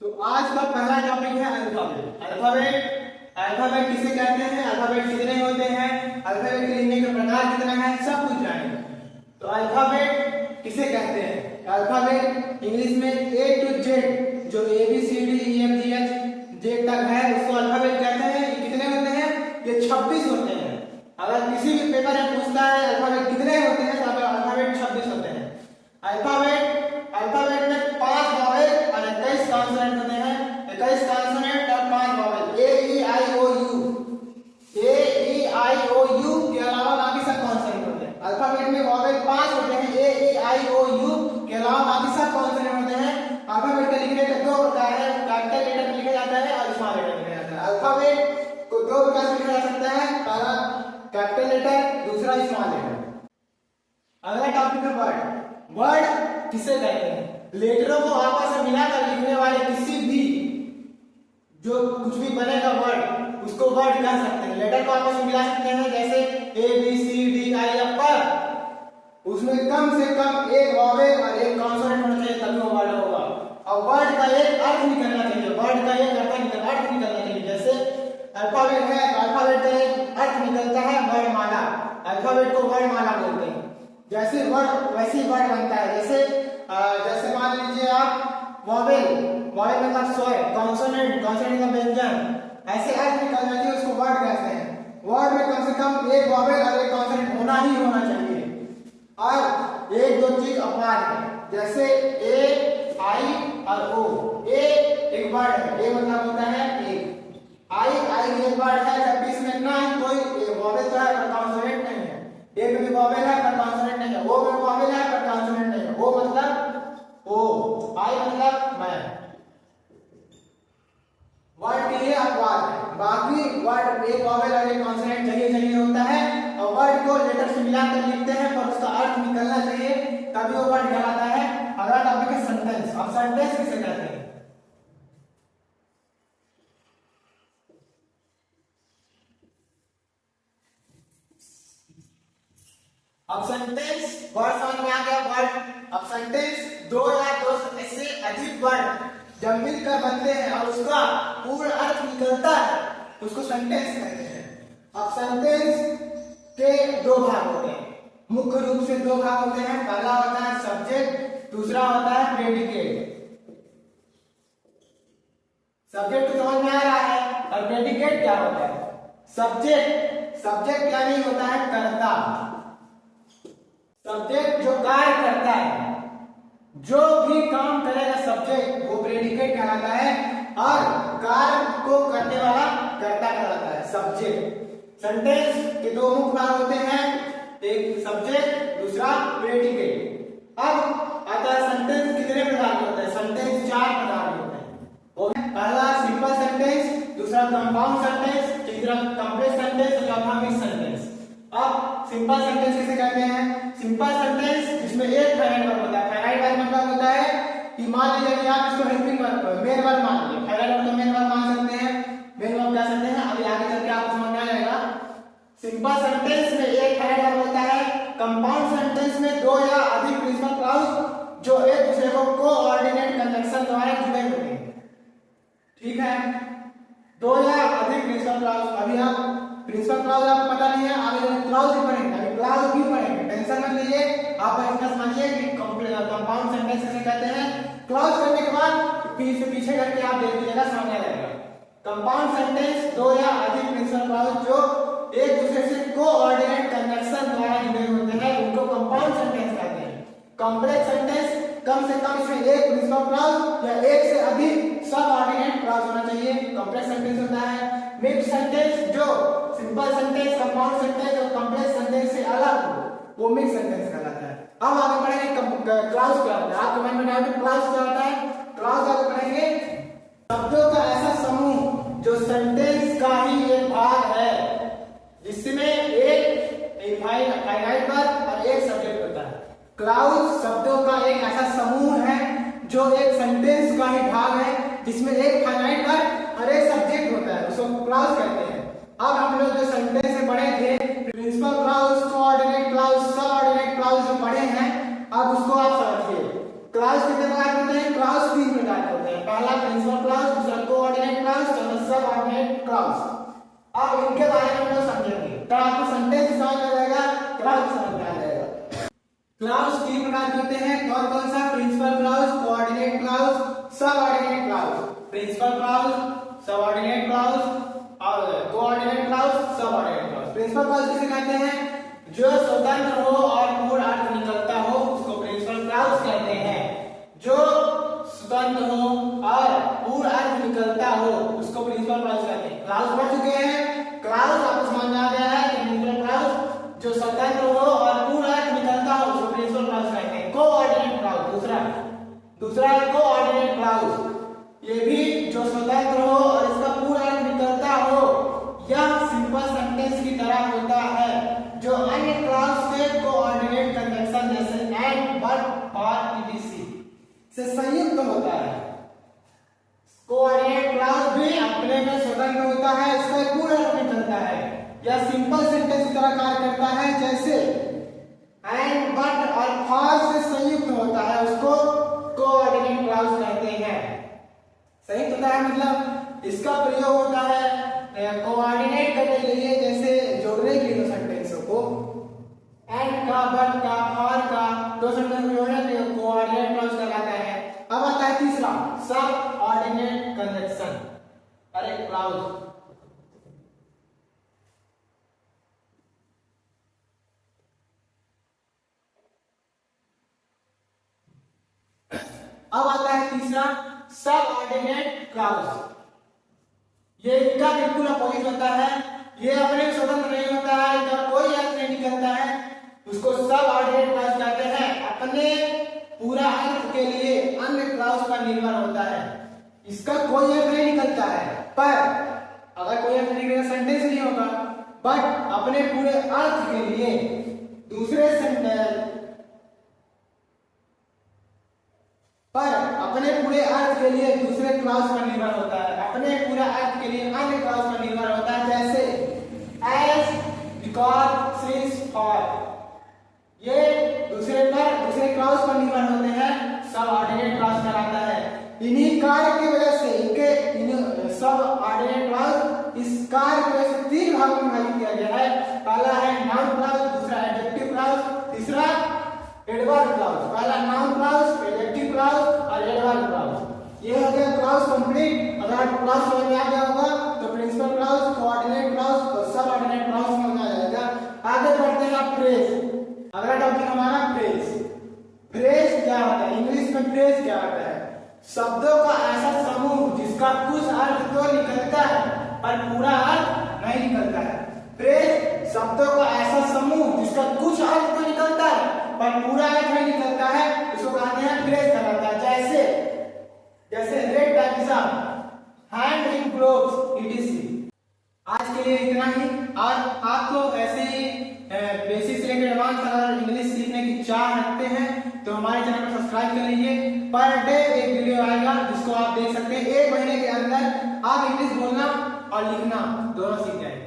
तो आज का पहला टॉपिक है अल्फाबेट। अल्फाबेट अल्फाबेट किसे कहते हैं, अल्फाबेट कितने होते हैं, अल्फाबेट के लिखने के प्रकार कितने हैं, सब कुछ जानेंगे। तो अल्फाबेट किसे कहते हैं? अल्फाबेट इंग्लिश में ए टू जेड, जो A B C D E F G H Z तक है, उसको अल्फाबेट कहते हैं। ये कितने होते हैं? ये 26 होते हैं। अगर किसी भी पेपर में पूछता है अल्फाबेट कितने होते हैं, तो अल्फाबेट 26 होते हैं। अल्फाबेट में 5 वॉवेल और 21 कॉन्सोनेंट होते हैं। 21 कॉन्सोनेंट और 5 vowel, A E I O U. A E I O U के अलावा बाकी सब कॉन्सोनेंट होते हैं। अल्फाबेट में वॉवेल 5 होते हैं, ए ई आई ओ यू के अलावा बाकी सब कॉन्सोनेंट होते हैं। अल्फाबेट के लिखने के दो प्रकार है, कैपिटल लेटर में लिखा जाता है और स्मॉल लेटर में लिखा जाता है। अल्फाबेट को दो प्रकार से लिखा जा सकता है, पहला कैपिटल लेटर, दूसरा स्मॉल लेटर। अगला टॉपिक है वर्ड। वर्ड किसे कहते हैं? लेटरों को आपस में मिलाकर लिखने वाले किसी भी जो कुछ भी बनेगा वर्ड, उसको वर्ड कह सकते हैं। लेटर को आपस में मिला सकते हैं, जैसे A B C D I F पर उसमें कम से कम एक वॉवेल और एक कॉन्सोनेंट होना चाहिए, तभी वो वर्ड होगा। और वर्ड का एक अर्थ निकलना चाहिए, वर्ड का एक अर्थ निकलना चाहिए। जैसे अल्फाबेट है, अल्फाबेट का एक अर्थ निकलता है वर्णमाला, अल्फाबेट को वर्णमाला बोलते हैं। जैसे वर्ड वैसे ही वर्ड बनता है। जैसे मान लीजिए आप वॉवेल, वॉवेल मतलब स्वर, कॉन्सोनेंट, कॉन्सोनेंट का व्यंजन, ऐसे अर्थ निकलना चाहिए, उसको वर्ड कहते हैं। वर्ड में कम से कम एक वॉवेल और एक कॉन्सोनेंट होना ही होना चाहिए। और एक दो चीज अपवाद है, जैसे ए आई और ओ। ए एक वर्ड है, ए मतलब होता है एक, आई एक वर्ड है, जबकि इसमें ना ही कोई वॉवेल तो है पर कॉन्सोनेंट नहीं है। ए में भी वॉवेल है पर कॉन्सोनेंट नहीं है, ओ में वॉवेल है पर कॉन्सोनेंट नहीं है। ओ मतलब ओ, आई मतलब मैं। वर्ड के लिए अपवाद है, बाकी वर्ड एक वॉवेल और एक कॉन्सोनेंट चाहिए होता है। और वर्ड को लेटर से मिलाकर लिखते हैं, पर उसका अर्थ निकलना चाहिए, तभी वो वर्ड कहलाता है। अगला टॉपिक है सेंटेंस। अब सेंटेंस किसे कहते हैं? अब सेंटेंस वर्ड समझ में आ गया, वर्ड। अब सेंटेंस दो या दो से अधिक वर्ड जब मिलकर बनते हैं और उसका पूर्ण अर्थ निकलता है, उसको सेंटेंस कहते हैं। अब सेंटेंस के दो भाग होते हैं, मुख्य रूप से दो भाग होते हैं। पहला होता है सब्जेक्ट, दूसरा होता है प्रेडिकेट। सब्जेक्ट तो समझ में आ रहा है, और प्रेडिकेट क्या होता है? सब्जेक्ट क्या नहीं होता है? कर्ता। सब्जेक्ट जो कार्य करता है, जो भी काम करेगा सब्जेक्ट, वो प्रेडिकेट कहलाता है। और कार्य को करने वाला कर्ता कहलाता है सब्जेक्ट। सेंटेंस के दो मुख्य भाग होते हैं, एक सब्जेक्ट, दूसरा प्रेडिकेट। अब आता है सेंटेंस कितने प्रकार के होते हैं? सेंटेंस 4 प्रकार के होते हैं। वो है पहला सिंपल सेंटेंस, दूसरा कंपाउंड सेंटेंस, तीसरा कंप्लेक्स सेंटेंस और चौथा मिक्स सेंटेंस। अब सिंपल सेंटेंस किसे कहते हैं? सिंपल सेंटेंस जिसमें एक फाइनाइट वर्ब होता है। फाइनाइट वर्ब मतलब होता है कि मान लीजिए कि आप इसको हेल्पिंग वर्ब, मेन वर्ब मान लीजिए। फाइनाइट वर्ब तो मेन वर्ब मान सकते हैं, मेन वर्ब कह सकते हैं। अभी आगे चल के आपको समझ में आ जाएगा। सिंपल सेंटेंस में एक फाइनाइट वर्ब होता है। कंपाउंड सेंटेंस में दो या अधिक प्रिंसिपल क्लॉज जो एक दूसरे को कोऑर्डिनेट कंजंक्शन द्वारा जुड़े होते हैं। ठीक है, दो या अधिक प्रिंसिपल क्लॉज। अभी आप प्रिंसिपल क्लॉज आपको पता नहीं है, आगे क्लॉज भी पढ़ेंगे, अभी क्लॉज भी पढ़ेंगे, टेंशन मत लीजिए। आप इसका समझिए कि कंपाउंड सेंटेंस किसे कहते हैं। क्लॉज करने के बाद पीछे करके आप देख लीजिएगा, समझ आ जाएगा। कंपाउंड सेंटेंस दो या अधिक प्रिंसिपल क्लॉज जो एक दूसरे से कोऑर्डिनेट कंजंक्शन द्वारा जुड़े होते हैं, उनको कंपाउंड सेंटेंस कहते हैं। कॉम्प्लेक्स सेंटेंस कम से कम इसमें एक प्रिंसिपल क्लॉज या एक से अधिक सबऑर्डिनेट क्लॉज होना चाहिए, कॉम्प्लेक्स सेंटेंस होता है। मिक्स सेंटेंस जो सिंपल सेंटेंस, कंपाउंड सेंटेंस और कॉम्प्लेक्स सेंटेंस से अलग हो, वो मिक्स सेंटेंस कहलाता है। अब आगे पढ़ेंगे क्लॉज क्या होता है। आपके मन में डाउट क्लॉज क्या होता है? क्लॉज आगे पढ़ेंगे शब्दों का ऐसा समूह जो सेंटेंस का ही एक भाग है, जिसमें एक फाइनाइट वर्ब और एक सब्जेक्ट होता है। क्लॉज शब्दों का एक ऐसा समूह है जो एक सेंटेंस का ही भाग है, जिसमें एक फाइनाइट वर्ब और एक सब्जेक्ट होता है, उसको क्लॉज कहते हैं। अब हम लोग जो सेंटेंस में पढ़े थे, principal clause, coordinate clause, subordinate clause जो पढ़े हैं, अब उसको आप समझिए। क्लॉज कितने प्रकार होते हैं? क्लॉज 3 प्रकार के होते हैं। पहला प्रिंसिपल क्लाउज, दूसरा कोऑर्डिनेट क्लाउज, चौथा सबऑर्डिनेट क्लाउज। अब इनके बारे में हम लोग समझेंगे, तो आपको सेंटेंस समझ आ जाएगा, क्लाउज समझ में आ जाएगा। क्लाउज तीन प्रकार के होते हैं, कौन कौन सा? Principal clause, coordinate clause, subordinate clause. Principal clause, subordinate clause और coordinate clause, subordinate clause. Principal clause किसे कहते हैं? जो स्वतंत्र हो और पूर्ण अर्थ निकलता हो उसको प्रिंसिपल क्लाउज कहते हैं। जो स्वतंत्र हो और पूर्ण अर्थ निकलता हो उसको प्रिंसिपल क्लाउज कहते हैं। क्लाउज पढ़ चुके हैं, क्लाउज आपको समझ में आ गया है कि प्रिंसिपल क्लाउज जो स्वतंत्र हो और पूर्ण अर्थ निकलता हो उसको प्रिंसिपल क्लाउज कहते हैं। कोऑर्डिनेट क्लाउज दूसरा है कोऑर्डिनेट क्लाउज। ये भी जो स्वतंत्र हो और इसका पूर्ण अर्थ निकलता हो, यह सिंपल सेंटेंस की तरह होता है जो अन्य क्लाउज से कोऑर्डिनेट कंजंक्शन जैसे एंड, बट और ईटीसी से संयुक्त होता है। कोऑर्डिनेट क्लाउज भी अपने में स्वतंत्र होता है, इसका पूर्ण अर्थ निकलता है। यह सिंपल सेंटेंस की तरह कार्य करता है, जैसे एंड, बट और फॉर से संयुक्त होता है, उसको कोऑर्डिनेट क्लाउज कहते हैं। संयुक्त होता है मतलब इसका प्रयोग होता है कोऑर्डिनेट करने के लिए, जैसे जोड़ने के लिए सेंटेंसों को। एंड का, बट का, फॉर का दो सेंटेंस में जोड़ने के लिए कोऑर्डिनेट क्लाउज कहलाता है। अब आता है तीसरा, सबऑर्डिनेट कंजंक्शन। अरे क्लाउज अब आता है तीसरा, सबऑर्डिनेट क्लाउज। ये इनका बिल्कुल अपोजिट होता है, ये अपने स्वतंत्र नहीं होता है, इनका कोई अर्थ नहीं निकलता है, उसको सबऑर्डिनेट क्लाउज कहते हैं। अपने पूरा अर्थ के लिए अन्य क्लाउज पर निर्भर होता है, इसका कोई अर्थ नहीं निकलता है, पर अगर कोई अर्थ निकलेगा सेंटेंस नहीं होगा, बट अपने पूरे अर्थ के लिए दूसरे सेंटेंस दूसरे क्लाउज पर निर्भर होता है, अपने पूरा अर्थ के लिए अन्य क्लाउज पर निर्भर होता है, जैसे एज, बिकॉज, सिंस, फॉर। ये दूसरे क्लाउज पर निर्भर होते हैं, सबऑर्डिनेट क्लाउज कहलाता है। इन्हीं कार्य की वजह से सबऑर्डिनेट क्लाउज इस कार्य की वजह से तीन भागों में विभाजित किया गया है। पहला है नाउन क्लाउज, दूसरा एडजेक्टिव क्लाउज, तीसरा एडवर्ब क्लाउज। पहला नाउन क्लाउज, एडजेक्टिव क्लाउज और एडवर्ब क्लाउज। ये हो गया क्लाउज कंप्लीट। अगर क्लाउज समझ में आ गया होगा तो प्रिंसिपल क्लाउज, कोऑर्डिनेट क्लाउज और सबऑर्डिनेट क्लाउज समझ में आ जाएगा। आगे बढ़ते हैं फ्रेज। अगला टॉपिक हमारा फ्रेज। फ्रेज क्या होता है? इंग्लिश में फ्रेज क्या होता है? शब्दों का ऐसा समूह जिसका कुछ अर्थ तो निकलता है पर पूरा अर्थ नहीं निकलता है। फ्रेज शब्दों का ऐसा समूह जिसका कुछ अर्थ तो निकलता है पर पूरा अर्थ नहीं निकलता है, उसको कहते हैं फ्रेज कहलाता है। जैसे red diagram, hand in gloves, etc. आज के लिए इतना ही। और आपको ऐसे ही बेसिक से लेकर एडवांस अगर इंग्लिश सीखने की चाह रखते हैं तो हमारे चैनल को सब्सक्राइब कर लीजिए। पर डे एक वीडियो आएगा जिसको आप देख सकते हैं। एक महीने के अंदर आप इंग्लिश बोलना और लिखना दोनों सीख जाएंगे।